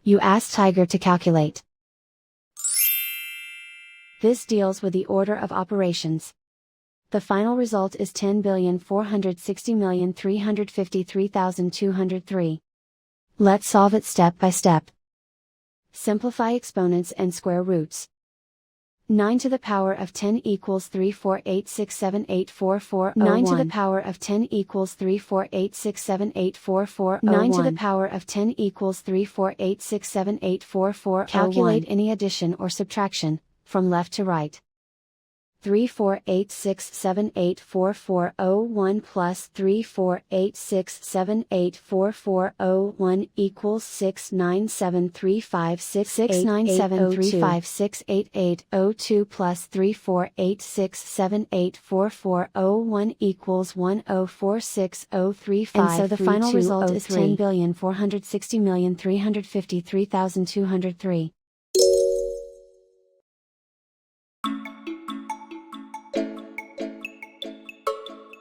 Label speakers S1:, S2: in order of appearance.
S1: You ask Tiger to calculate. This deals with the order of operations. The final result is 10,460,353,203. Let's solve it step by step. Simplify exponents and square roots. 9 to the power of 10 equals 348678440. 9 to the power of 10 equals 348678440. 9 to the power of 10 equals 348678440. Calculate any addition or subtraction, from left to right. 348678440 plus 348678440 equals 697356880 plus 348678440 equals 1046035. And so the final result is 10,460,353,203.